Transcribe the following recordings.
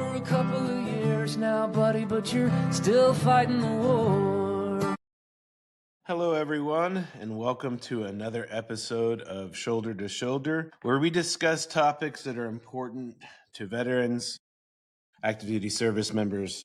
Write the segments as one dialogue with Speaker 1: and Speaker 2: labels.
Speaker 1: for a couple of years now, buddy, but you're still fighting the war.
Speaker 2: Hello, everyone, and welcome to another episode of Shoulder to Shoulder, where we discuss topics that are important to veterans, active duty service members,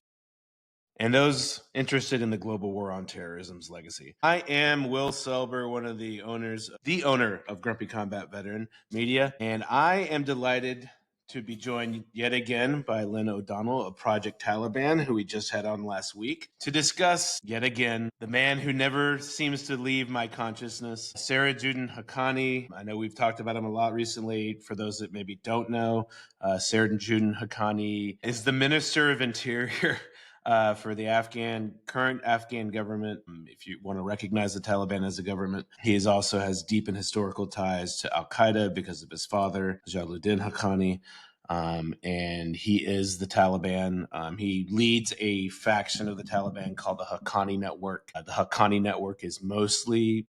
Speaker 2: and those interested in the global war on terrorism's legacy. I am Will Selber, one of the owner of Grumpy Combat Veteran Media, and I am delighted to be joined yet again by Lynne O'Donnell of Project Taliban, who we just had on last week, to discuss yet again the man who never seems to leave my consciousness, Sirajuddin Haqqani. I know we've talked about him a lot recently. For those that maybe don't know, Sirajuddin Haqqani is the Minister of Interior for the current Afghan government. If you want to recognize the Taliban as a government, he also has deep and historical ties to Al Qaeda because of his father, Jalaluddin Haqqani. And he is the Taliban. He leads a faction of the Taliban called the Haqqani Network. The Haqqani Network is mostly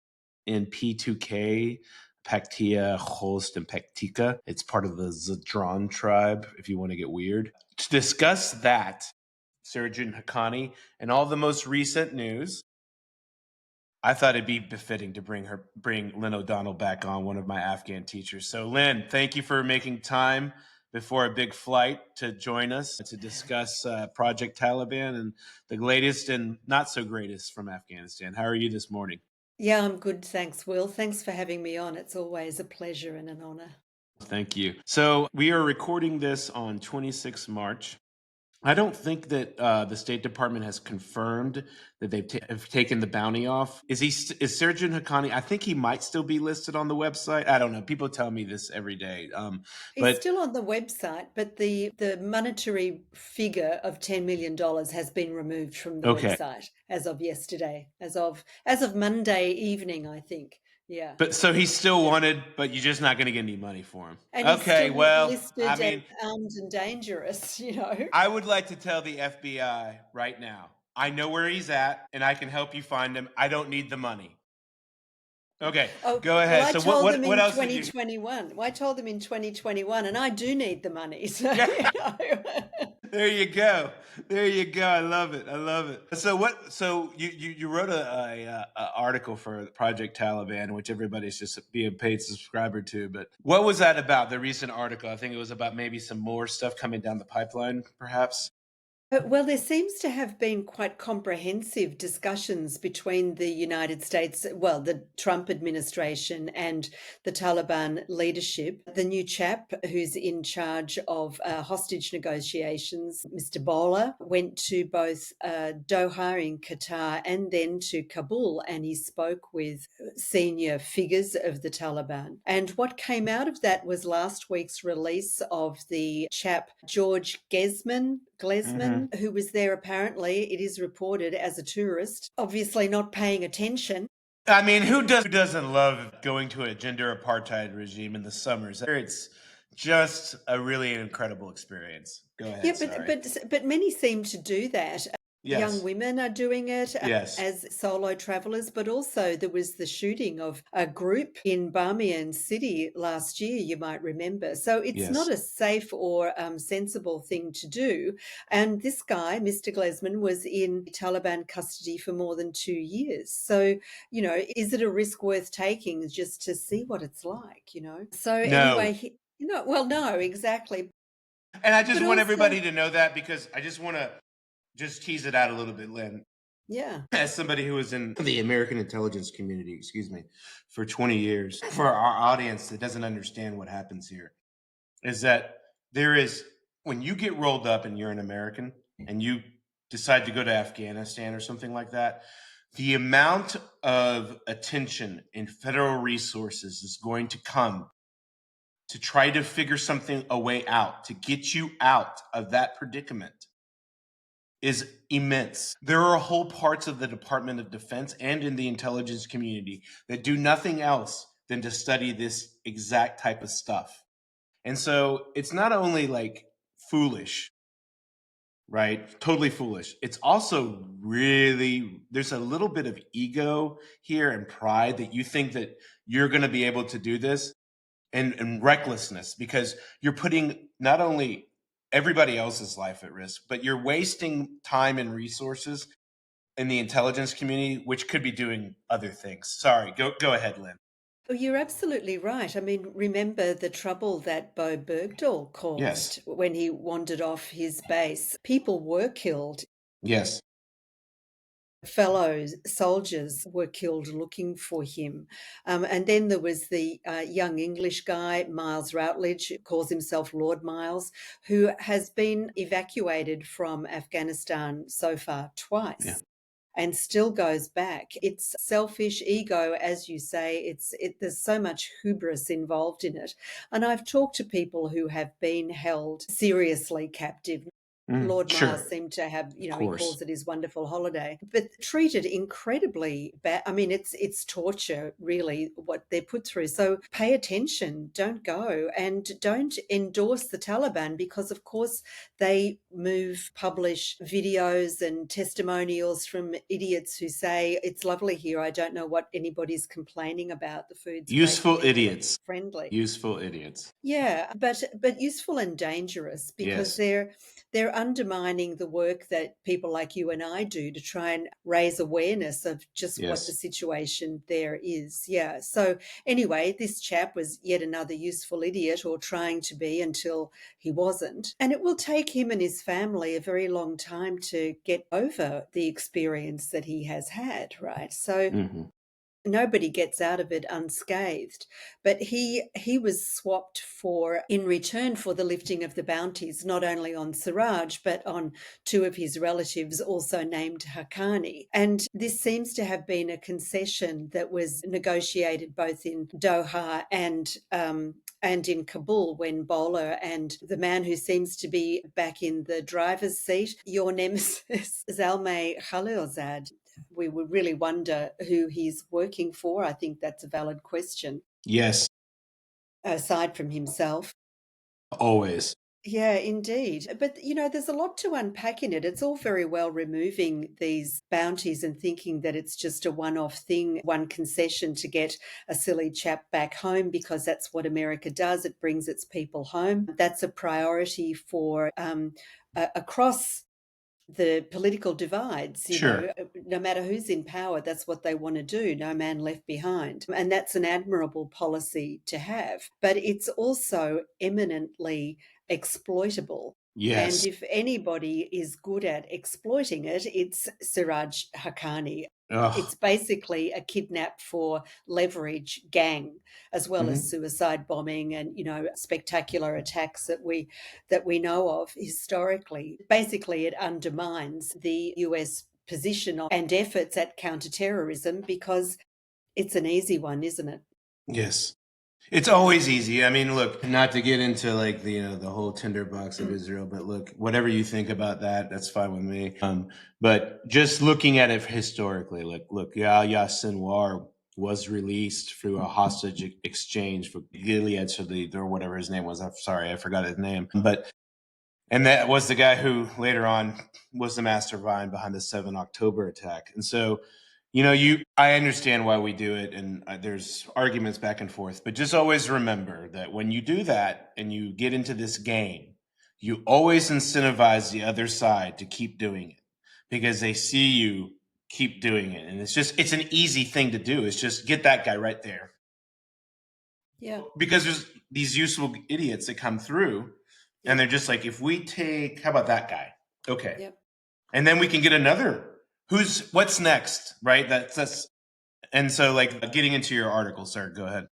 Speaker 2: in P2K, Paktia, Khost, and Paktika. It's part of the Zadran tribe, if you want to get weird. To discuss that, Sirajuddin Haqqani, and all the most recent news, I thought it'd be befitting to bring Lynne O'Donnell back on, one of my Afghan teachers. So, Lynne, thank you for making time before a big flight to join us to discuss Project Taliban and the latest and not so greatest from Afghanistan. How are you this morning?
Speaker 3: Yeah, I'm good. Thanks, Will. Thanks for having me on. It's always a pleasure and an honor.
Speaker 2: Thank you. So we are recording this on 26 March. I don't think that the State Department has confirmed that have taken the bounty off. Is Sirajuddin Haqqani? I think he might still be listed on the website. I don't know. People tell me this every day.
Speaker 3: He's
Speaker 2: But
Speaker 3: still on the website, but the monetary figure of $10 million has been removed from the
Speaker 2: okay.
Speaker 3: website as of yesterday, as of Monday evening, I think. Yeah.
Speaker 2: But so he's still wanted, but you're just not going to get any money for him.
Speaker 3: And he's
Speaker 2: Okay,
Speaker 3: still
Speaker 2: well,
Speaker 3: listed
Speaker 2: I
Speaker 3: as
Speaker 2: mean,
Speaker 3: armed and dangerous, you know.
Speaker 2: I would like to tell the FBI right now, I know where he's at and I can help you find him. I don't need the money. Okay,
Speaker 3: Oh,
Speaker 2: go ahead.
Speaker 3: well, I
Speaker 2: So
Speaker 3: told them
Speaker 2: what
Speaker 3: in
Speaker 2: else did you?
Speaker 3: 2021. Well, I told them in 2021, and I do need the money. So, you know.
Speaker 2: There you go. There you go. I love it. I love it. So what? So you wrote a article for Project Taliban, which everybody's just being a paid subscriber to. But what was that about? The recent article. I think it was about maybe some more stuff coming down the pipeline, perhaps.
Speaker 3: Well, there seems to have been quite comprehensive discussions between the United States, well, the Trump administration and the Taliban leadership. The new chap who's in charge of hostage negotiations, Mr. Bowler, went to both Doha in Qatar and then to Kabul, and he spoke with senior figures of the Taliban. And what came out of that was last week's release of the chap George Glesman, who was there apparently, it is reported, as a tourist, obviously not paying attention.
Speaker 2: I mean, who doesn't love going to a gender apartheid regime in the summers? It's just a really incredible experience. Go ahead.
Speaker 3: Yeah,
Speaker 2: Sorry.
Speaker 3: but many seem to do that.
Speaker 2: Yes.
Speaker 3: Young women are doing it
Speaker 2: Yes.
Speaker 3: as solo travelers, but also there was the shooting of a group in Bamiyan City last year, you might remember. So it's
Speaker 2: Yes.
Speaker 3: not a safe or sensible thing to do. And this guy, Mr. Glesman, was in Taliban custody for more than 2 years. So, you know, is it a risk worth taking just to see what it's like, you know? So
Speaker 2: No.
Speaker 3: anyway, well, no, exactly.
Speaker 2: And I just
Speaker 3: But
Speaker 2: want
Speaker 3: also,
Speaker 2: everybody to know that, because I just want to just tease it out a little bit, Lynne.
Speaker 3: yeah.
Speaker 2: As somebody who was in the American intelligence community, for 20 years, for our audience that doesn't understand what happens here, is that when you get rolled up and you're an American and you decide to go to Afghanistan or something like that, the amount of attention and federal resources is going to come to try to figure a way out, to get you out of that predicament, is immense. There are whole parts of the Department of Defense and in the intelligence community that do nothing else than to study this exact type of stuff. And so it's not only like foolish, right? Totally foolish. It's also there's a little bit of ego here and pride that you think that you're going to be able to do this, and recklessness, because you're putting not only everybody else's life at risk, but you're wasting time and resources in the intelligence community, which could be doing other things. Sorry, go ahead, Lynn.
Speaker 3: Oh, you're absolutely right. I mean, remember the trouble that Bo Bergdahl
Speaker 2: Yes.
Speaker 3: caused when he wandered off his base. People were killed.
Speaker 2: Yes.
Speaker 3: Fellow soldiers were killed looking for him. And then there was the young English guy, Miles Routledge, who calls himself Lord Miles, who has been evacuated from Afghanistan so far twice.
Speaker 2: Yeah.
Speaker 3: And still goes back. It's selfish ego, as you say. There's so much hubris involved in it. And I've talked to people who have been held seriously captive. Lord Miles
Speaker 2: Sure.
Speaker 3: seemed to have,
Speaker 2: Of
Speaker 3: he
Speaker 2: course.
Speaker 3: calls it his wonderful holiday, but treated incredibly bad. I mean, it's torture, really, what they're put through. So pay attention, don't go, and don't endorse the Taliban because, of course, they publish videos and testimonials from idiots who say, it's lovely here. I don't know what anybody's complaining about. The food's great,
Speaker 2: Useful
Speaker 3: people are
Speaker 2: idiots.
Speaker 3: friendly.
Speaker 2: Useful idiots.
Speaker 3: Yeah, but useful and dangerous because
Speaker 2: Yes.
Speaker 3: they're undermining the work that people like you and I do to try and raise awareness of just what the
Speaker 2: Yes.
Speaker 3: situation there is. Yeah. So anyway, this chap was yet another useful idiot, or trying to be until he wasn't. And it will take him and his family a very long time to get over the experience that he has had, right? So
Speaker 2: Hmm.
Speaker 3: nobody gets out of it unscathed, but he was swapped for, in return for the lifting of the bounties, not only on Siraj but on two of his relatives also named Haqqani. And this seems to have been a concession that was negotiated both in Doha and in Kabul, when Bowler and the man who seems to be back in the driver's seat, your nemesis Zalmay Khalilzad, we would really wonder who he's working for. I think that's a valid question,
Speaker 2: Yes.
Speaker 3: aside from himself.
Speaker 2: Always.
Speaker 3: Yeah, indeed. But, there's a lot to unpack in it. It's all very well removing these bounties and thinking that it's just a one-off thing, one concession to get a silly chap back home, because that's what America does. It brings its people home. That's a priority for across the political divides,
Speaker 2: Sure.
Speaker 3: no matter who's in power, that's what they want to do. No man left behind. And that's an admirable policy to have. But it's also eminently exploitable. And
Speaker 2: Yes.
Speaker 3: if anybody is good at exploiting it, it's Siraj Haqqani.
Speaker 2: Ugh.
Speaker 3: It's basically a kidnap for leverage gang, as well as
Speaker 2: Hmm.
Speaker 3: suicide bombing and, spectacular attacks that we know of historically. Basically, it undermines the US position and efforts at counterterrorism because it's an easy one, isn't it?
Speaker 2: Yes. It's always easy. I mean, look, not to get into like the whole tinderbox of Israel, but look, whatever you think about that, that's fine with me. But just looking at it historically, look, Yahya Sinwar was released through a hostage exchange for Gilead Shalit or whatever his name was. I'm sorry, I forgot his name. And that was the guy who later on was the mastermind behind the 7 October attack. And so, I understand why we do it, and there's arguments back and forth, but just always remember that when you do that and you get into this game, you always incentivize the other side to keep doing it because they see you keep doing it. And it's an easy thing to do. It's just get that guy right there.
Speaker 3: Yeah.
Speaker 2: Because there's these useful idiots that come through and they're just like, if we take, how about that guy? Okay.
Speaker 3: Yep.
Speaker 2: And then we can get another. What's next? Right. That's, and so like getting into your article, sir, go ahead.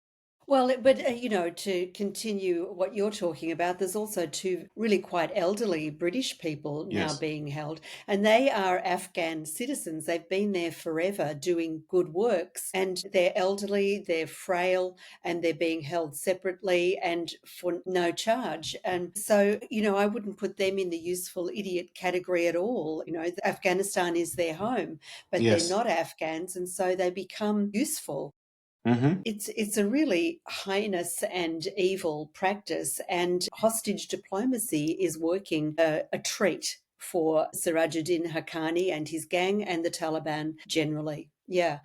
Speaker 3: Well, but to continue what you're talking about, there's also two really quite elderly British people now
Speaker 2: Yes.
Speaker 3: being held, and they are Afghan citizens. They've been there forever doing good works, and they're elderly, they're frail, and they're being held separately and for no charge. And so, I wouldn't put them in the useful idiot category at all. Afghanistan is their home, but they're
Speaker 2: Yes.
Speaker 3: not Afghans, and so they become useful.
Speaker 2: Mm-hmm.
Speaker 3: It's a really heinous and evil practice, and hostage diplomacy is working a treat for Sirajuddin Haqqani and his gang and the Taliban generally. Yeah.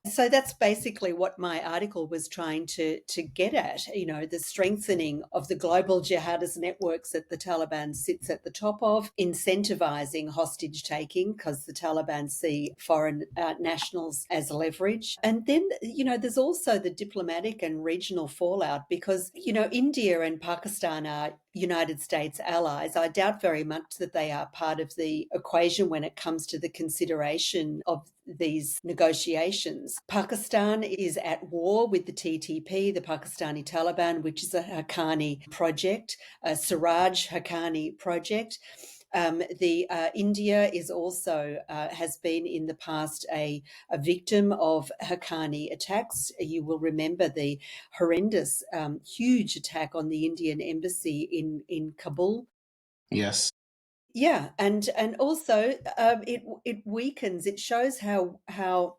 Speaker 3: So that's basically what my article was trying to get at, the strengthening of the global jihadist networks that the Taliban sits at the top of, incentivizing hostage taking because the Taliban see foreign nationals as leverage. And then, there's also the diplomatic and regional fallout because, India and Pakistan are United States allies. I doubt very much that they are part of the equation when it comes to the consideration of these negotiations. Pakistan is at war with the TTP, the Pakistani Taliban, which is a Haqqani project, a Siraj Haqqani project. The India is also has been in the past a victim of Haqqani attacks. You will remember the horrendous, huge attack on the Indian embassy in Kabul.
Speaker 2: Yes.
Speaker 3: Yeah, and also it weakens. It shows how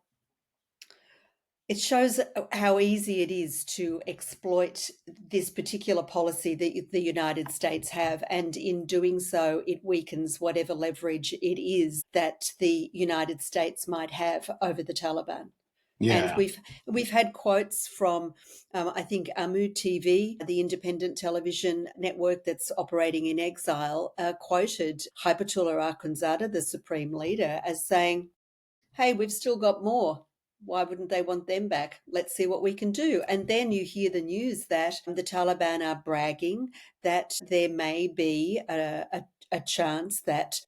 Speaker 3: easy it is to exploit this particular policy that the United States have, and in doing so, it weakens whatever leverage it is that the United States might have over the Taliban. And
Speaker 2: Yeah.
Speaker 3: we've had quotes from I think Amu TV, the independent television network that's operating in exile, quoted Hybatullah Akhundzada, the supreme leader, as saying, "Hey, we've still got more. Why wouldn't they want them back? Let's see what we can do." And then you hear the news that the Taliban are bragging that there may be a chance that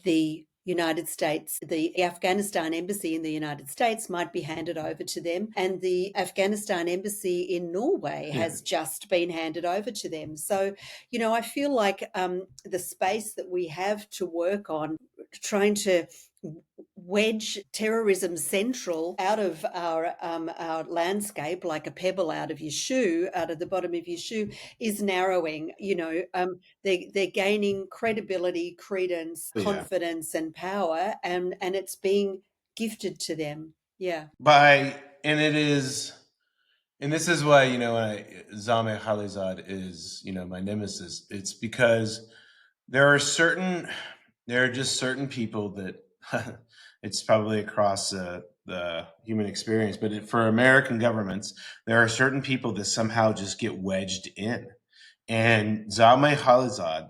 Speaker 3: the United States, the Afghanistan embassy in the United States might be handed over to them. And the Afghanistan embassy in Norway has just been handed over to them. So, I feel like the space that we have to work on, trying to wedge terrorism central out of our landscape like a pebble out of your shoe, out of the bottom of your shoe, is narrowing. They're gaining credibility, credence,
Speaker 2: Yeah.
Speaker 3: confidence, and power, and it's being gifted to them. Yeah.
Speaker 2: And it is, and this is why, Zame Khalilzad is, my nemesis. It's because there are just certain people that it's probably across the human experience, but for American governments, there are certain people that somehow just get wedged in. And Zame Khalilzad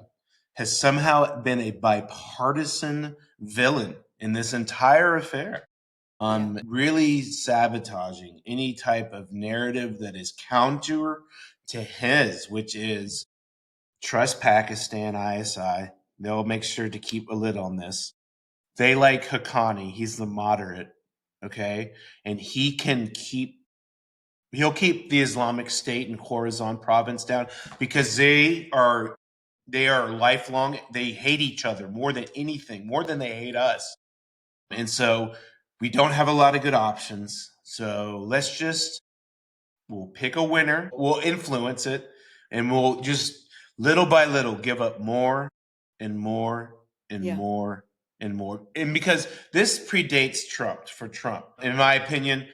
Speaker 2: has somehow been a bipartisan villain in this entire affair. Really sabotaging any type of narrative that is counter to his, which is trust Pakistan, ISI. They'll make sure to keep a lid on this. They like Haqqani. He's the moderate, okay? And he'll keep the Islamic State and Khorasan province down because they are lifelong. They hate each other more than anything, more than they hate us. And so we don't have a lot of good options. So we'll pick a winner, we'll influence it, and we'll just little by little give up more and more and more and more. And because this predates Trump, in my opinion,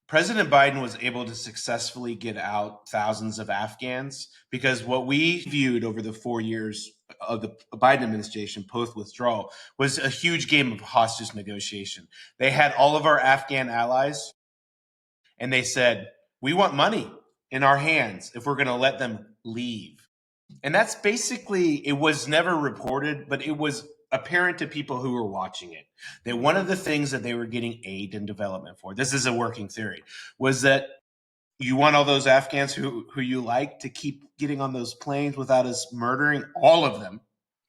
Speaker 2: President Biden was able to successfully get out thousands of Afghans because what we viewed over the 4 years of the Biden administration post withdrawal was a huge game of hostage negotiation. They had all of our Afghan allies and they said, "We want money in our hands if we're going to let them leave." And that's basically, it was never reported, but it was apparent to people who were watching it that one of the things that they were getting aid and development for, this is a working theory, was that you want all those Afghans who you like to keep getting on those planes without us murdering all of them.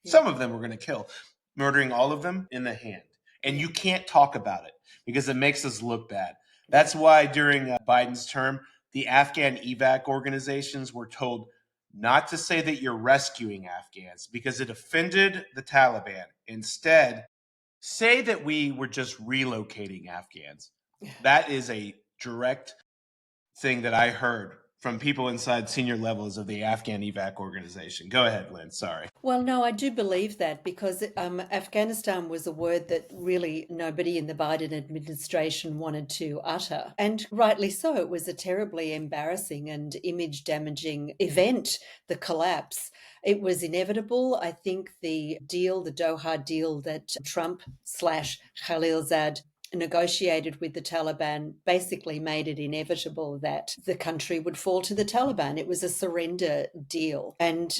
Speaker 2: Some of them we're going to kill, murdering all of them in the hand. And you can't talk about it because it makes us look bad. That's why during Biden's term, the Afghan evac organizations were told not to say that you're rescuing Afghans because it offended the Taliban. Instead, say that we were just relocating Afghans. That is a direct thing that I heard from people inside senior levels of the Afghan evac organization. Go ahead, Lynn. Sorry.
Speaker 3: Well, no, I do believe that because Afghanistan was a word that really nobody in the Biden administration wanted to utter. And rightly so. It was a terribly embarrassing and image damaging event, the collapse. It was inevitable. I think the Doha deal that Trump / Khalilzad negotiated with the Taliban basically made it inevitable that the country would fall to the Taliban. It was a surrender deal, and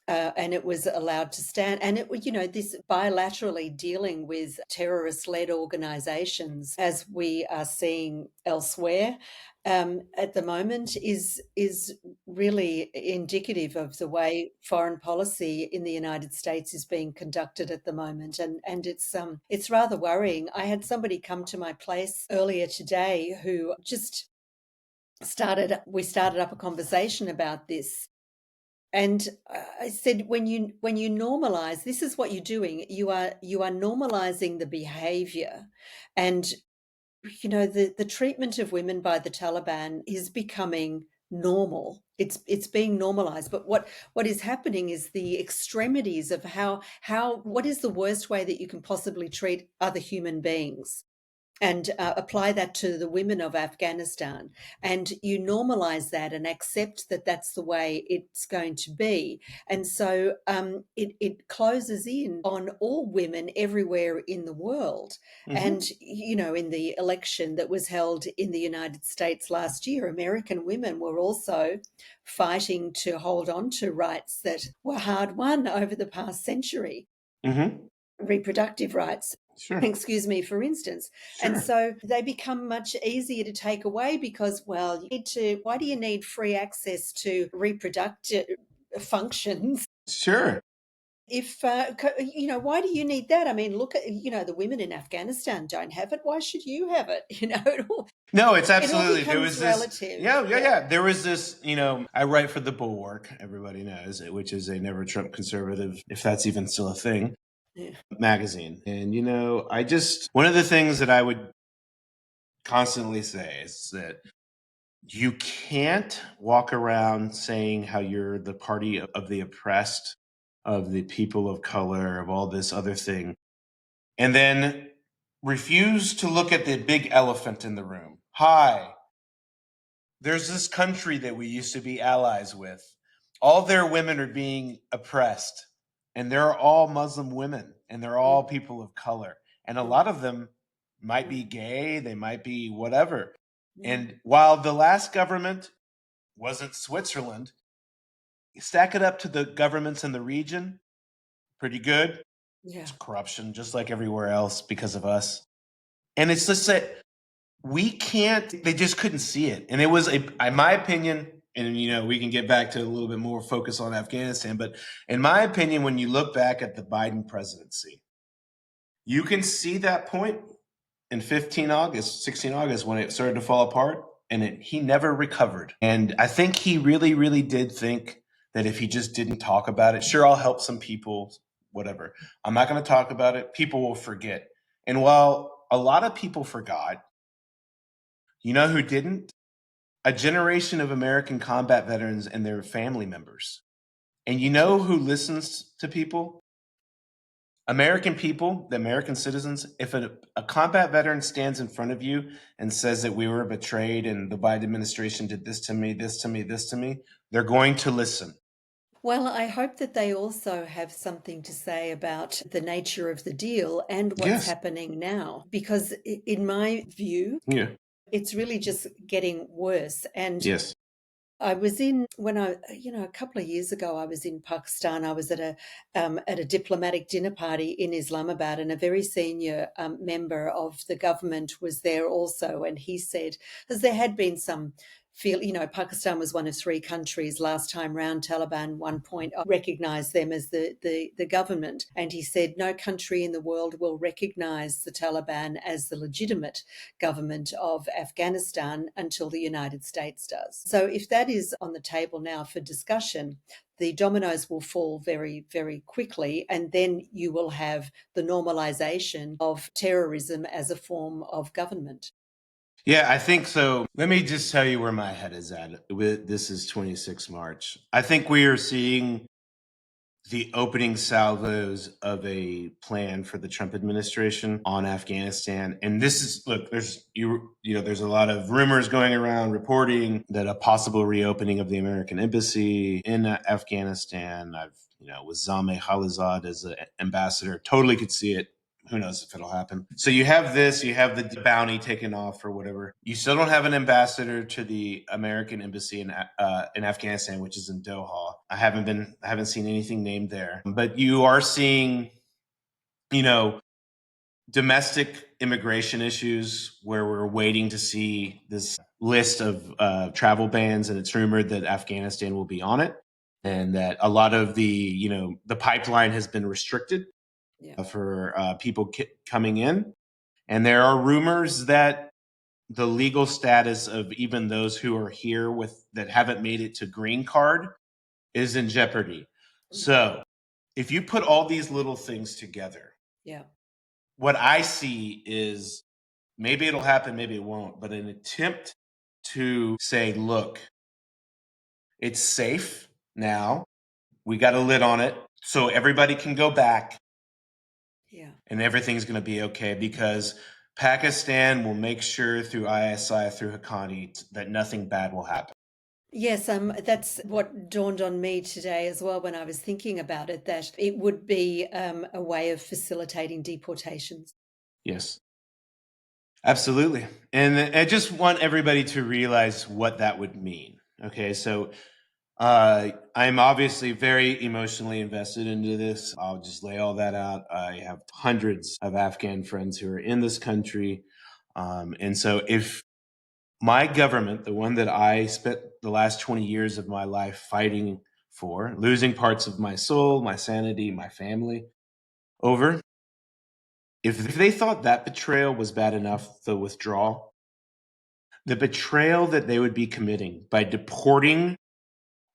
Speaker 3: it was allowed to stand. And it, this bilaterally dealing with terrorist-led organizations, as we are seeing elsewhere, at the moment, is really indicative of the way foreign policy in the United States is being conducted at the moment, and it's rather worrying. I had somebody come to my place earlier today who just we started up a conversation about this. And I said, when you normalize, this is what you're doing. You are normalizing the behavior, and the treatment of women by the Taliban is becoming normal. It's being normalized. But what is happening is the extremities of what is the worst way that you can possibly treat other human beings, and apply that to the women of Afghanistan. And you normalize that and accept that that's the way it's going to be. And so it closes in on all women everywhere in the world.
Speaker 2: Mhm.
Speaker 3: And, in the election that was held in the United States last year, American women were also fighting to hold on to rights that were hard won over the past century.
Speaker 2: Mm-hmm.
Speaker 3: Reproductive rights,
Speaker 2: Sure.
Speaker 3: excuse me, for instance.
Speaker 2: Sure.
Speaker 3: And so they become much easier to take away because, well, why do you need free access to reproductive functions?
Speaker 2: Sure.
Speaker 3: If, why do you need that? I mean, look at, the women in Afghanistan don't have it. Why should you have it?
Speaker 2: No, it's
Speaker 3: It all
Speaker 2: absolutely. There
Speaker 3: becomes
Speaker 2: was this.
Speaker 3: relative.
Speaker 2: Yeah. There was this. I write for the Bulwark. Everybody knows it, which is a never Trump conservative, if that's even still a thing,
Speaker 3: Yeah.
Speaker 2: magazine. And one of the things that I would constantly say is that you can't walk around saying how you're the party of the oppressed, of the people of color, of all this other thing, and then refuse to look at the big elephant in the room. Hi, there's this country that we used to be allies with. All their women are being oppressed, and they're all Muslim women, and they're all people of color. And a lot of them might be gay, they might be whatever. And while the last government wasn't Switzerland, you stack it up to the governments in the region, pretty good.
Speaker 3: Yeah.
Speaker 2: It's corruption, just like everywhere else because of us. And it's just that they just couldn't see it. And it was, in my opinion, and we can get back to a little bit more focus on Afghanistan, but in my opinion, when you look back at the Biden presidency, you can see that point in 16 August, when it started to fall apart, and he never recovered. And I think he really, really did think that if he just didn't talk about it, sure, I'll help some people, whatever. I'm not going to talk about it. People will forget. And while a lot of people forgot, you know who didn't? A generation of American combat veterans and their family members. And you know who listens to people? American people, the American citizens. If a combat veteran stands in front of you and says that we were betrayed and the Biden administration did this to me, this to me, this to me, they're going to listen.
Speaker 3: Well, I hope that they also have something to say about the nature of the deal and what's
Speaker 2: Yes.
Speaker 3: happening now, because in my view,
Speaker 2: Yeah.
Speaker 3: it's really just getting worse. And
Speaker 2: Yes.
Speaker 3: I was a couple of years ago, I was in Pakistan. I was at a diplomatic dinner party in Islamabad, and a very senior member of the government was there also. And he said, as there had been some Pakistan was one of three countries last time round. Taliban one point recognized them as the government. And he said, no country in the world will recognize the Taliban as the legitimate government of Afghanistan until the United States does. So if that is on the table now for discussion, the dominoes will fall very, very quickly, and then you will have the normalization of terrorism as a form of government.
Speaker 2: Yeah, I think so. Let me just tell you where my head is at. This is 26 March. I think we are seeing the opening salvos of a plan for the Trump administration on Afghanistan. And this is, look, there's there's a lot of rumors going around reporting that a possible reopening of the American embassy in Afghanistan. With Zalmay Khalilzad as an ambassador, totally could see it who knows if it'll happen. So you have this, you have the bounty taken off or whatever. You still don't have an ambassador to the American embassy in Afghanistan, which is in Doha. I haven't seen anything named there, but you are seeing, you know, domestic immigration issues where we're waiting to see this list of travel bans, and it's rumored that Afghanistan will be on it, and that a lot of the pipeline has been restricted for people coming in. And there are rumors that the legal status of even those who are here that haven't made it to green card is in jeopardy. So if you put all these little things together, what I see is maybe it'll happen, maybe it won't, but an attempt to say, look, it's safe now. We got a lid on it so everybody can go back. And everything's going to be okay, because Pakistan will make sure through ISI, through Haqqani, that nothing bad will happen.
Speaker 3: Yes, that's what dawned on me today as well when I was thinking about it, that it would be a way of facilitating deportations.
Speaker 2: Yes, absolutely. And I just want everybody to realize what that would mean. Okay, so I'm obviously very emotionally invested into this. I'll just lay all that out. I have hundreds of Afghan friends who are in this country. And so if my government, the one that I spent the last 20 years of my life fighting for, losing parts of my soul, my sanity, my family over, if they thought that betrayal was bad enough, the withdrawal, the betrayal that they would be committing by deporting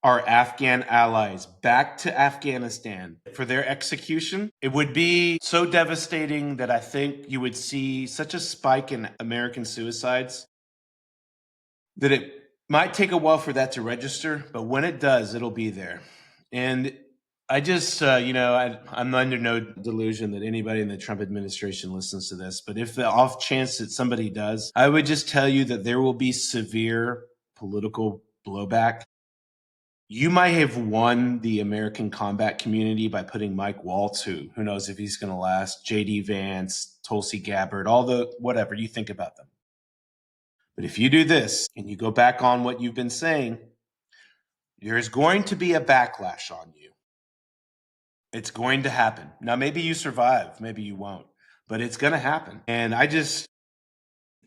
Speaker 2: our Afghan allies back to Afghanistan for their execution, it would be so devastating that I think you would see such a spike in American suicides that it might take a while for that to register, but when it does, it'll be there. And I just, I'm under no delusion that anybody in the Trump administration listens to this, but if the off chance that somebody does, I would just tell you that there will be severe political blowback. You might have won the American combat community by putting Mike Waltz, who knows if he's going to last, J.D. Vance, Tulsi Gabbard, all the whatever you think about them. But if you do this and you go back on what you've been saying, there's going to be a backlash on you. It's going to happen. Now, maybe you survive, maybe you won't, but it's going to happen. And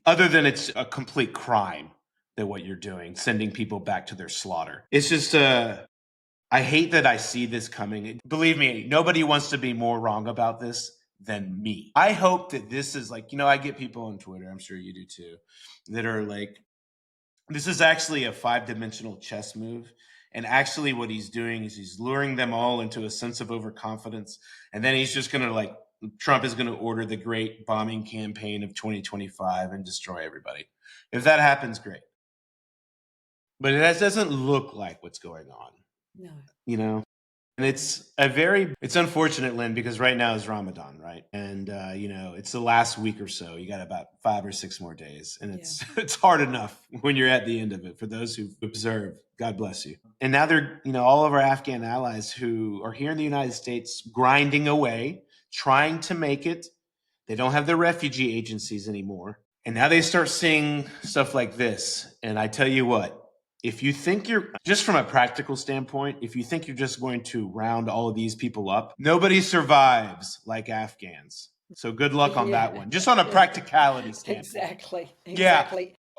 Speaker 2: other than it's a complete crime that what you're doing, sending people back to their slaughter. It's just, I hate that I see this coming. Believe me, nobody wants to be more wrong about this than me. I hope that this is like, I get people on Twitter, I'm sure you do too, that are like, this is actually a 5-dimensional chess move. And actually what he's doing is he's luring them all into a sense of overconfidence. And then he's just going to Trump is going to order the great bombing campaign of 2025 and destroy everybody. If that happens, great. But it doesn't look like what's going on.
Speaker 3: No.
Speaker 2: And it's unfortunate, Lynne, because right now is Ramadan, right? And, it's the last week or so. You got about 5 or 6 more days. And it's hard enough when you're at the end of it. For those who observe, God bless you. And now they're, all of our Afghan allies who are here in the United States grinding away, trying to make it. They don't have their refugee agencies anymore. And now they start seeing stuff like this. And I tell you what, if you think just from a practical standpoint, if you think you're just going to round all of these people up, nobody survives like Afghans. So good luck on that one. Just on a practicality standpoint.
Speaker 3: Exactly.
Speaker 2: Yeah.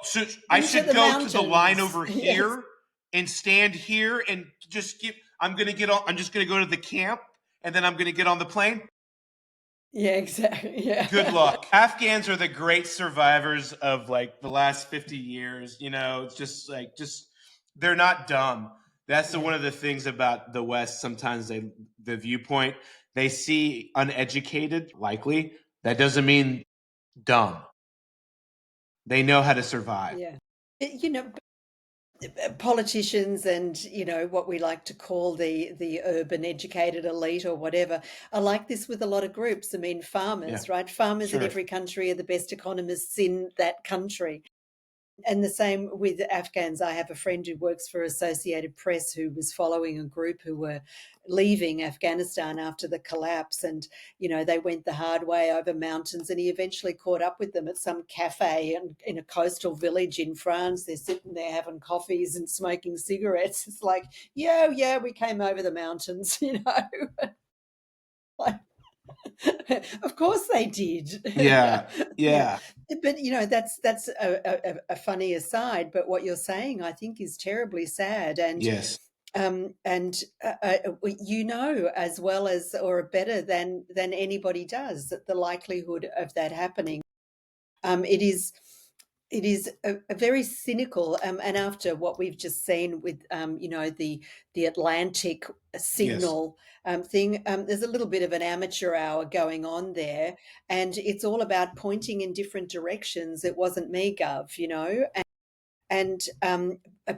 Speaker 2: So I should go to the line over here and stand here and just I'm just going to go to the camp and then I'm going to get on the plane.
Speaker 3: Yeah, exactly. Yeah.
Speaker 2: Good luck. Afghans are the great survivors of the last 50 years. It's just they're not dumb. That's one of the things about the West. Sometimes the viewpoint they see uneducated, likely. That doesn't mean dumb. They know how to survive.
Speaker 3: Yeah. Politicians and what we like to call the urban educated elite or whatever are like this with a lot of groups. I mean, farmers, right? Farmers in every country are the best economists in that country. And the same with Afghans. I have a friend who works for Associated Press who was following a group who were leaving Afghanistan after the collapse. And, they went the hard way over mountains. And he eventually caught up with them at some cafe in a coastal village in France. They're sitting there having coffees and smoking cigarettes. It's like, yeah, we came over the mountains, like, of course they did.
Speaker 2: Yeah,
Speaker 3: Yeah.
Speaker 2: yeah,
Speaker 3: But that's a funny aside. But what you're saying, I think, is terribly sad.
Speaker 2: yes.
Speaker 3: And as well as or better than anybody does, that the likelihood of that happening. It is a very cynical, and after what we've just seen with the Atlantic
Speaker 2: Yes.
Speaker 3: signal thing, there's a little bit of an amateur hour going on there, and it's all about pointing in different directions. It wasn't me, Gov, and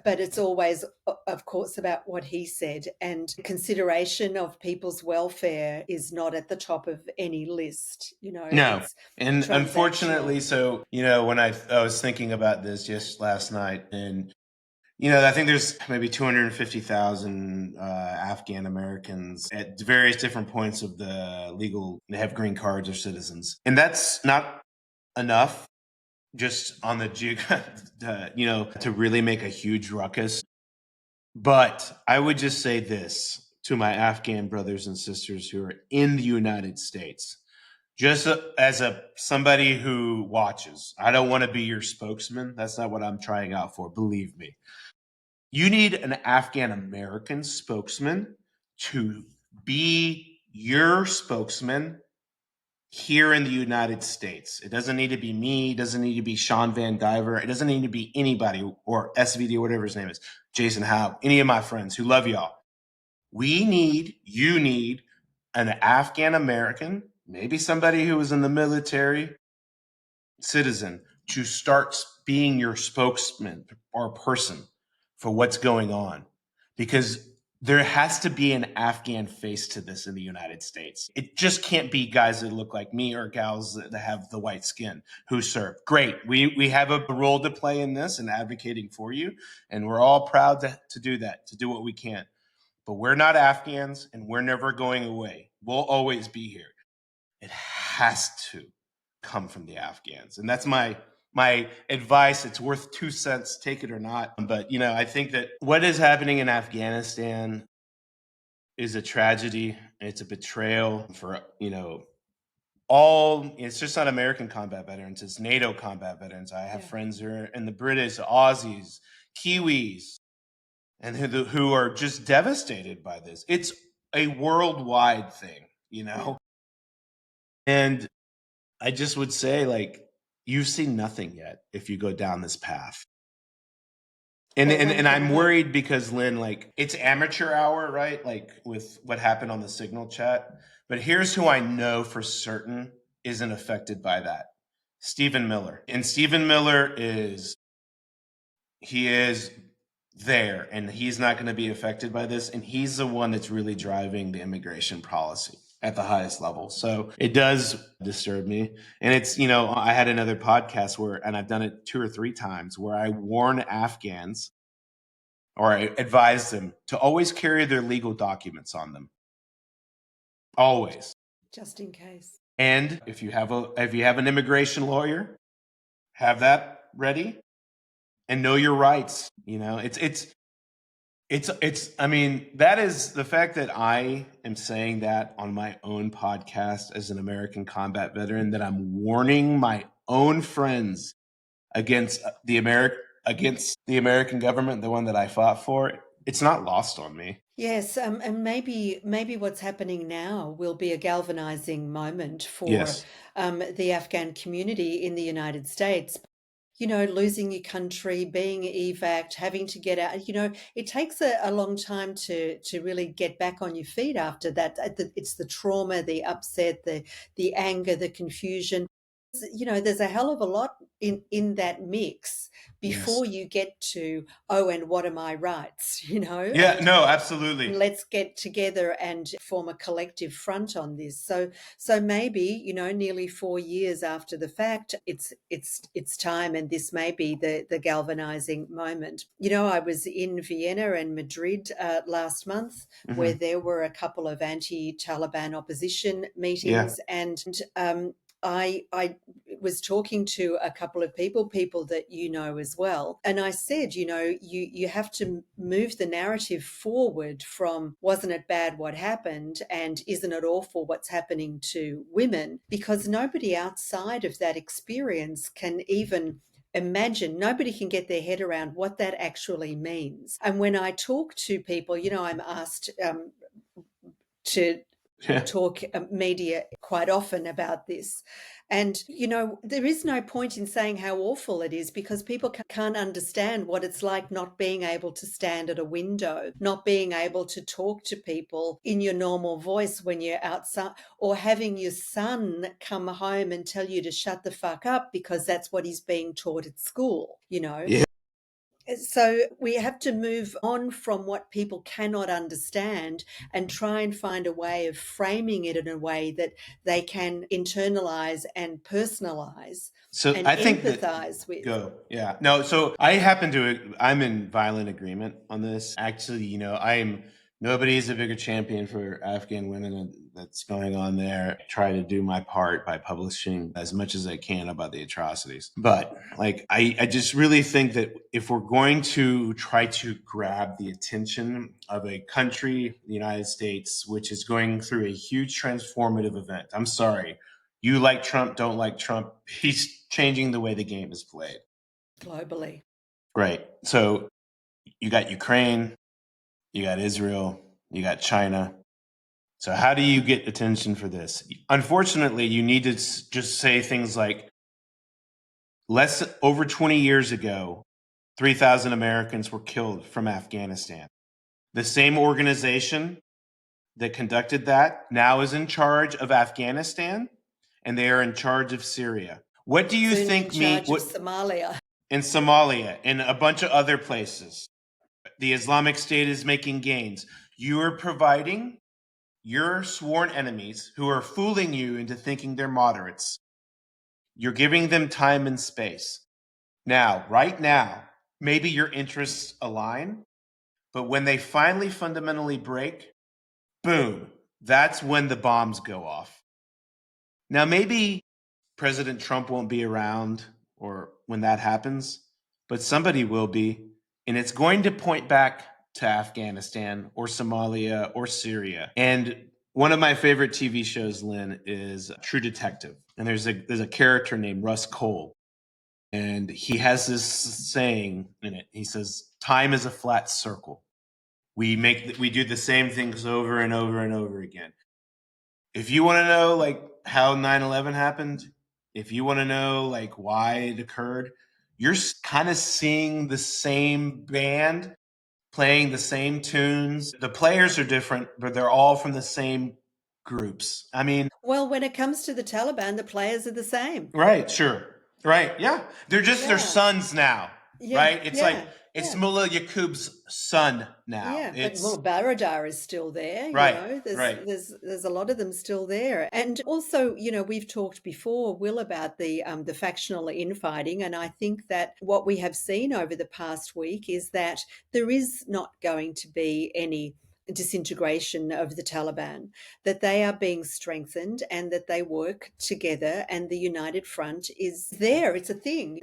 Speaker 3: but it's always, of course, about what he said, and consideration of people's welfare is not at the top of any list.
Speaker 2: No.
Speaker 3: It's
Speaker 2: And unfortunately,
Speaker 3: transactional.
Speaker 2: so, when I was thinking about this just last night, and, I think there's maybe 250,000 Afghan Americans at various different points of the legal, they have green cards or citizens. And that's not enough just on the, to really make a huge ruckus. But I would just say this to my Afghan brothers and sisters who are in the United States, just as somebody who watches. I don't want to be your spokesman. That's not what I'm trying out for. Believe me. You need an Afghan American spokesman to be your spokesman here in the United States. It doesn't need to be me. It doesn't need to be Sean Van Diver. It doesn't need to be anybody, or SVD, or whatever his name is, Jason Howe, any of my friends who love y'all. You need an Afghan American, maybe somebody who was in the military, citizen, to start being your spokesman or person for what's going on. Because there has to be an Afghan face to this in the United States. It just can't be guys that look like me or gals that have the white skin who serve. Great. We have a role to play in this and advocating for you. And we're all proud to do that, to do what we can. But we're not Afghans, and we're never going away. We'll always be here. It has to come from the Afghans. And that's my advice. It's worth 2 cents, take it or not. But, I think that what is happening in Afghanistan is a tragedy. It's a betrayal for, it's just not American combat veterans, it's NATO combat veterans. I have friends who are in the British, Aussies, Kiwis, and who are just devastated by this. It's a worldwide thing, And I just would say, like, you've seen nothing yet if you go down this path. And I'm worried because, Lynn, like, it's amateur hour, right? Like with what happened on the Signal chat. But here's who I know for certain isn't affected by that. Stephen Miller. And Stephen Miller is there, and he's not going to be affected by this. And he's the one that's really driving the immigration policy at the highest level. So it does disturb me. And it's, I had another podcast and I've done it 2 or 3 times, where I warn Afghans, or I advise them to always carry their legal documents on them. Always.
Speaker 3: Just in case.
Speaker 2: And if you have an immigration lawyer, have that ready and know your rights. I mean, that is the fact that I am saying that on my own podcast as an American combat veteran, that I'm warning my own friends against the American government, the one that I fought for. It's not lost on me.
Speaker 3: Yes, and maybe what's happening now will be a galvanizing moment for
Speaker 2: Yes.
Speaker 3: The Afghan community in the United States. Losing your country, being evac'd, having to get out. It takes a long time to really get back on your feet after that. It's the trauma, the upset, the anger, the confusion. There's a hell of a lot in that mix
Speaker 2: Yes.
Speaker 3: before you get to, oh, and what are my rights,
Speaker 2: Yeah,
Speaker 3: and
Speaker 2: no, absolutely.
Speaker 3: let's get together and form a collective front on this. So maybe, nearly 4 years after the fact, it's time, and this may be the galvanizing moment. I was in Vienna and Madrid last month, where
Speaker 2: Hmm.
Speaker 3: there were a couple of anti-Taliban opposition
Speaker 2: Yeah.
Speaker 3: meetings, and I was talking to a couple of people that as well, and I said, you have to move the narrative forward from "wasn't it bad what happened" and "isn't it awful what's happening to women," because nobody outside of that experience can even imagine. Nobody can get their head around what that actually means. And when I talk to people, I'm asked to
Speaker 2: Yeah.
Speaker 3: talk media quite often about this. And, there is no point in saying how awful it is, because people can't understand what it's like not being able to stand at a window, not being able to talk to people in your normal voice when you're outside, or having your son come home and tell you to shut the fuck up because that's what he's being taught at school.
Speaker 2: Yeah.
Speaker 3: So we have to move on from what people cannot understand and try and find a way of framing it in a way that they can internalize and personalize
Speaker 2: So
Speaker 3: and
Speaker 2: I think that
Speaker 3: empathize with.
Speaker 2: go, yeah. No, so I'm in violent agreement on this. Actually, nobody is a bigger champion for Afghan women that's going on there. Try to do my part by publishing as much as I can about the atrocities. But like I just really think that if we're going to try to grab the attention of a country, the United States, which is going through a huge transformative event, I'm sorry, you like Trump, don't like Trump. He's changing the way the game is played.
Speaker 3: Globally.
Speaker 2: Right. So you got Ukraine, you got Israel, you got China. So how do you get attention for this? Unfortunately, you need to just say things like less over 20 years ago, 3,000 Americans were killed from Afghanistan. The same organization that conducted that now is in charge of Afghanistan, and they are in charge of Syria. What do you
Speaker 3: Soon in
Speaker 2: think me
Speaker 3: charge of
Speaker 2: what
Speaker 3: Somalia.
Speaker 2: in Somalia and a bunch of other places? The Islamic State is making gains. You are providing your sworn enemies who are fooling you into thinking they're moderates. You're giving them time and space. Now, right now, maybe your interests align, but when they finally fundamentally break, boom, that's when the bombs go off. Now, maybe President Trump won't be around or when that happens, but somebody will be. And it's going to point back to Afghanistan or Somalia or Syria. And one of my favorite TV shows, Lynn, is True Detective. And there's a character named Russ Cole. And he has this saying in it. He says, "Time is a flat circle. We do the same things over and over and over again." If you want to know like how 9/11 happened, if you want to know like why it occurred, you're kind of seeing the same band playing the same tunes. The players are different, but they're all from the same groups. I mean,
Speaker 3: Well, when it comes to the Taliban, the players are the same.
Speaker 2: right, sure. Right, yeah. They're just their
Speaker 3: Yeah.
Speaker 2: sons now,
Speaker 3: Yeah.
Speaker 2: right? It's like
Speaker 3: Yeah.
Speaker 2: it's
Speaker 3: Yeah.
Speaker 2: Mullah Yaqub's son now.
Speaker 3: Yeah, but
Speaker 2: It's
Speaker 3: well, Baradar is still there,
Speaker 2: right,
Speaker 3: There's
Speaker 2: right.
Speaker 3: there's a lot of them still there. And also, we've talked before, Will, about the factional infighting, and I think that what we have seen over the past week is that there is not going to be any disintegration of the Taliban, that they are being strengthened and that they work together, and the united front is there. It's a thing.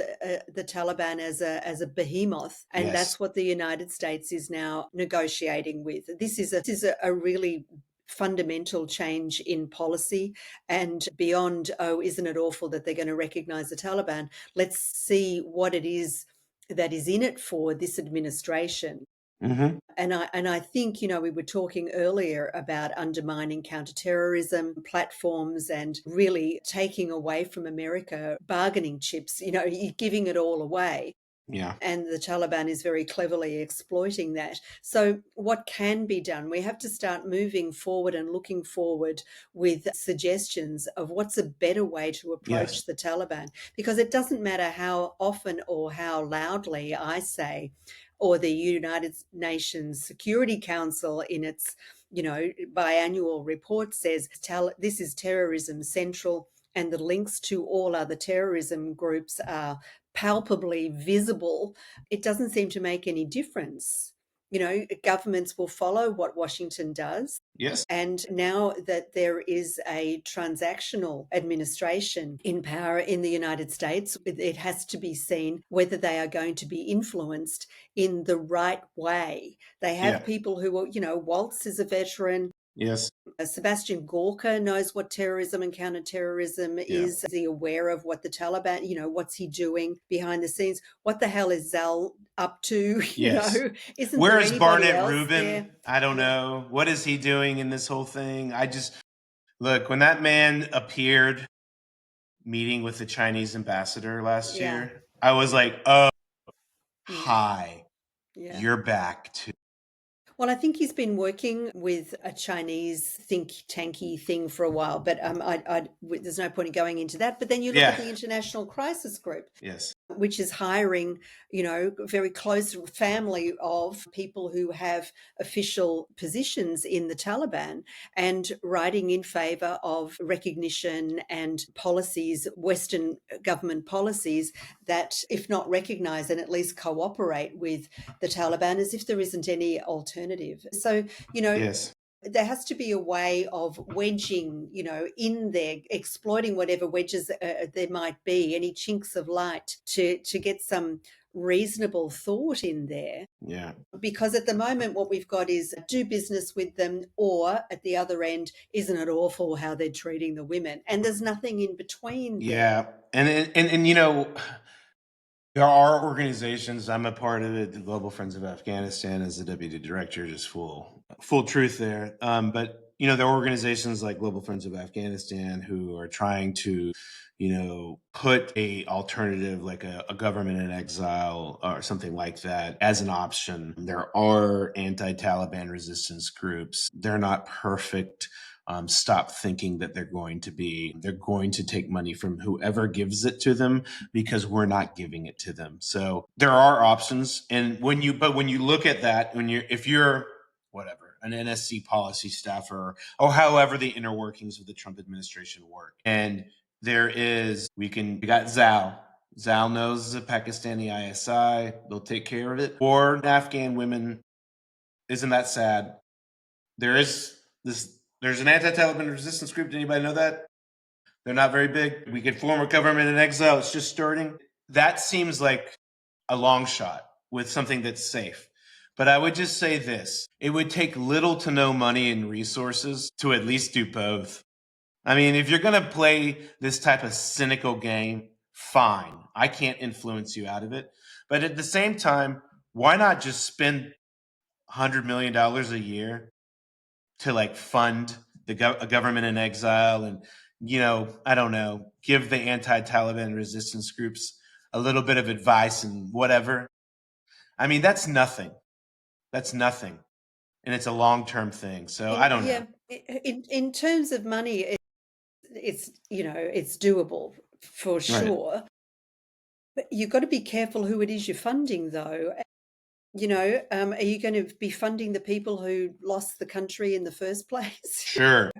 Speaker 3: The Taliban as a behemoth, and
Speaker 2: Yes.
Speaker 3: that's what the United States is now negotiating with. This is a really fundamental change in policy, and beyond, oh, isn't it awful that they're going to recognize the Taliban? Let's see what it is that is in it for this administration.
Speaker 2: Mm-hmm.
Speaker 3: And I think, we were talking earlier about undermining counterterrorism platforms and really taking away from America bargaining chips, you're giving it all away.
Speaker 2: Yeah.
Speaker 3: And the Taliban is very cleverly exploiting that. So, what can be done? We have to start moving forward and looking forward with suggestions of what's a better way to
Speaker 2: Yes.
Speaker 3: approach the Taliban. Because it doesn't matter how often or how loudly I say, or the United Nations Security Council in its biannual report says this is terrorism central, and the links to all other terrorism groups are palpably visible. It doesn't seem to make any difference. Governments will follow what Washington does.
Speaker 2: Yes.
Speaker 3: And now that there is a transactional administration in power in the United States, it has to be seen whether they are going to be influenced in the right way. They have people who are, Waltz is a veteran.
Speaker 2: Yes.
Speaker 3: Sebastian Gorka knows what terrorism and counterterrorism is. Is he aware of what the Taliban, what's he doing behind the scenes? What the hell is Zal up to?
Speaker 2: Yes.
Speaker 3: Isn't
Speaker 2: Where
Speaker 3: there
Speaker 2: is
Speaker 3: anybody
Speaker 2: Barnett
Speaker 3: else
Speaker 2: Rubin?
Speaker 3: there?
Speaker 2: I don't know. What is he doing in this whole thing? Look, when that man appeared meeting with the Chinese ambassador last year, I was like, oh, hi, you're back too.
Speaker 3: Well, I think he's been working with a Chinese think tanky thing for a while, but there's no point in going into that. But then you look at the International Crisis Group, which is hiring, very close family of people who have official positions in the Taliban and writing in favor of recognition and policies, Western government policies that, if not recognize and at least cooperate with the Taliban as if there isn't any alternative. So, there has to be a way of wedging, in there, exploiting whatever wedges there might be, any chinks of light to get some reasonable thought in there.
Speaker 2: Yeah.
Speaker 3: Because at the moment, what we've got is do business with them, or at the other end, isn't it awful how they're treating the women? And there's nothing in between.
Speaker 2: Yeah. And there are organizations. I'm a part of it. The Global Friends of Afghanistan as the deputy director, just full truth there. But there are organizations like Global Friends of Afghanistan who are trying to, put a alternative like a government in exile or something like that as an option. There are anti-Taliban resistance groups. They're not perfect. Stop thinking that they're going to take money from whoever gives it to them, because we're not giving it to them. So there are options. And when you look at that, if you're whatever, an NSC policy staffer or however the inner workings of the Trump administration work, and we got Zal. Zal knows the Pakistani ISI. They'll take care of it. Or Afghan women. Isn't that sad? There's an anti-Taliban resistance group. Did anybody know that? They're not very big. We could form a government in exile. It's just starting. That seems like a long shot with something that's safe. But I would just say this. It would take little to no money and resources to at least do both. I mean, if you're going to play this type of cynical game, fine. I can't influence you out of it. But at the same time, why not just spend $100 million a year to fund a government in exile and, I don't know, give the anti-Taliban resistance groups a little bit of advice and whatever. I mean, that's nothing. That's nothing. And it's a long-term thing. So I don't know.
Speaker 3: In terms of money, it's doable for sure. Right. But you've got to be careful who it is you're funding, though. Are you going to be funding the people who lost the country in the first place?
Speaker 2: Sure.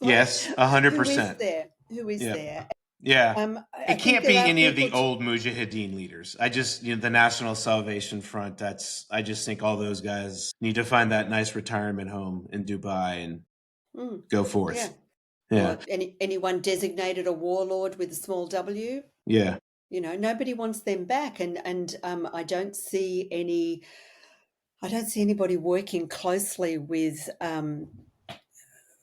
Speaker 2: Yes, 100%.
Speaker 3: Who is there?
Speaker 2: Yeah. It can't be any of the old Mujahideen leaders. The National Salvation Front, I just think all those guys need to find that nice retirement home in Dubai and go forth. Yeah.
Speaker 3: Or anyone designated a warlord with a small W?
Speaker 2: Yeah.
Speaker 3: Nobody wants them back. And I don't see anybody working closely with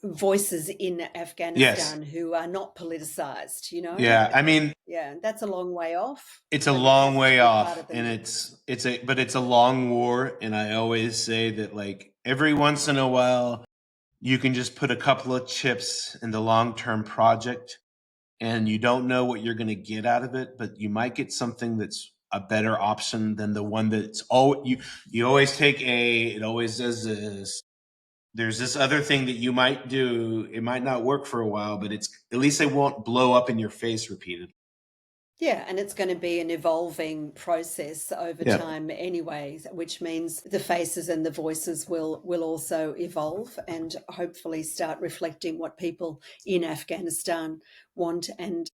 Speaker 3: voices in Afghanistan who are not politicized,
Speaker 2: Yeah, I mean,
Speaker 3: that's a long way off.
Speaker 2: It's a long way off, and it's a long war. And I always say that every once in a while, you can just put a couple of chips in the long-term project, and you don't know what you're going to get out of it, but you might get something that's a better option than the one that's all you always take it always does this. There's this other thing that you might do. It might not work for a while, but it's at least it won't blow up in your face repeatedly.
Speaker 3: Yeah, and it's going to be an evolving process over
Speaker 2: Yeah.
Speaker 3: time anyway, which means the faces and the voices will also evolve and hopefully start reflecting what people in Afghanistan want. And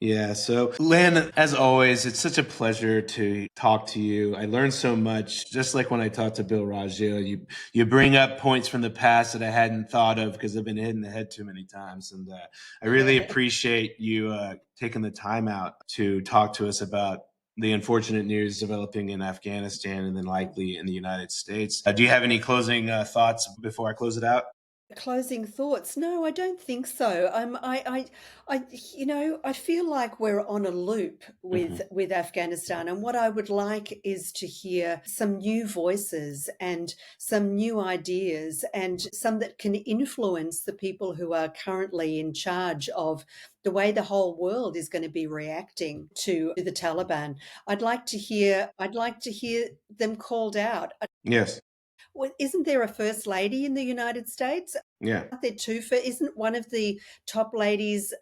Speaker 2: Yeah. So, Lynne, as always, it's such a pleasure to talk to you. I learned so much. Just like when I talked to Bill Raggio, you bring up points from the past that I hadn't thought of because I've been hit in the head too many times. And I really appreciate you taking the time out to talk to us about the unfortunate news developing in Afghanistan and then likely in the United States. Do you have any closing thoughts before I close it out?
Speaker 3: closing thoughts? No, I don't think so. I feel like we're on a loop
Speaker 2: Mhm.
Speaker 3: with Afghanistan, and what I would like is to hear some new voices and some new ideas, and some that can influence the people who are currently in charge of the way the whole world is going to be reacting to the Taliban. I'd like to hear them called out.
Speaker 2: Yes.
Speaker 3: Well, isn't there a first lady in the United States?
Speaker 2: Yeah.
Speaker 3: Aren't there two? Isn't one of the top ladies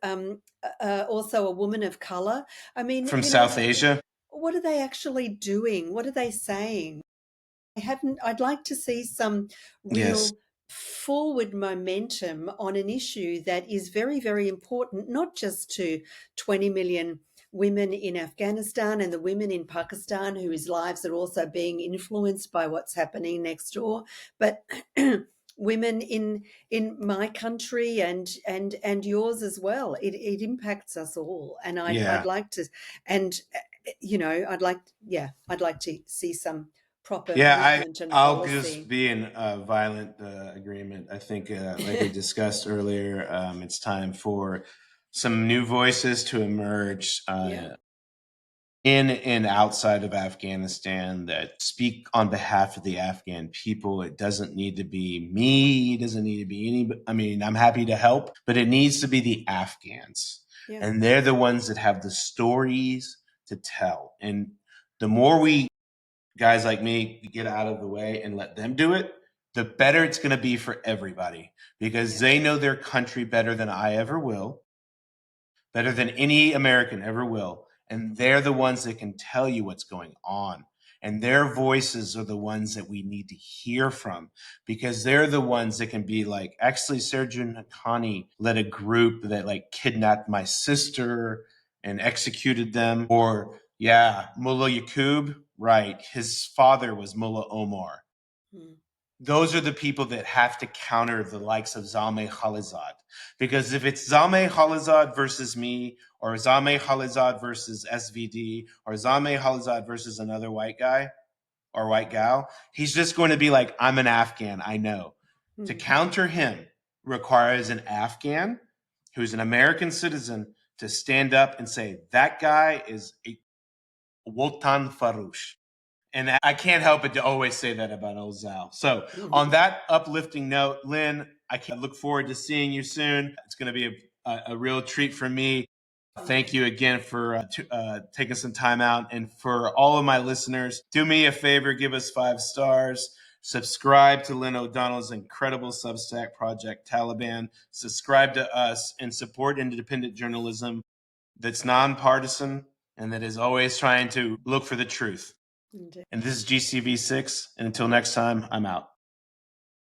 Speaker 3: also a woman of color? I mean,
Speaker 2: From South Asia?
Speaker 3: what are they actually doing? What are they saying? I'd like to see some
Speaker 2: Yes.
Speaker 3: real forward momentum on an issue that is very, very important, not just to 20 million women in Afghanistan and the women in Pakistan whose lives are also being influenced by what's happening next door, but women in my country and yours as well. It impacts us all, and I'd
Speaker 2: Yeah.
Speaker 3: like to, and I'd like to see some proper
Speaker 2: Yeah,
Speaker 3: movement and
Speaker 2: I'll just
Speaker 3: policy.
Speaker 2: be in violent agreement. I think, like we discussed earlier, it's time for some new voices to emerge
Speaker 3: Yeah,
Speaker 2: in and outside of Afghanistan that speak on behalf of the Afghan people. It doesn't need to be me. It doesn't need to be any. I mean, I'm happy to help, but it needs to be the Afghans,
Speaker 3: yeah,
Speaker 2: and they're the ones that have the stories to tell. And the more we guys like me get out of the way and let them do it, the better it's going to be for everybody because
Speaker 3: yeah,
Speaker 2: they know their country better than I ever will, better than any American ever will. And they're the ones that can tell you what's going on. And their voices are the ones that we need to hear from because they're the ones that can be like, actually, Sergeant Haqqani led a group that like kidnapped my sister and executed them. Or, yeah, Mullah Yaqub, right. His father was Mullah Omar.
Speaker 3: mm,
Speaker 2: Those are the people that have to counter the likes of Zalmay Khalilzad. Because if it's Zalmay Khalilzad versus me, or Zalmay Khalilzad versus SVD, or Zalmay Khalilzad versus another white guy or white gal, he's just going to be like, I'm an Afghan, I know. To
Speaker 3: mm,
Speaker 2: counter him requires an Afghan who's an American citizen to stand up and say, that guy is a Wotan Farouche. And I can't help but to always say that about Ozal. So, on
Speaker 3: mhm.
Speaker 2: that uplifting note, Lynne, I can look forward to seeing you soon. It's going to be a real treat for me. Thank you again for taking some time out. And for all of my listeners, do me a favor, give us 5 stars. Subscribe to Lynne O'Donnell's incredible Substack project, Taliban. Subscribe to us and support independent journalism that's nonpartisan and that is always trying to look for the truth.
Speaker 3: Indeed.
Speaker 2: And this is GCV6. And until next time, I'm out.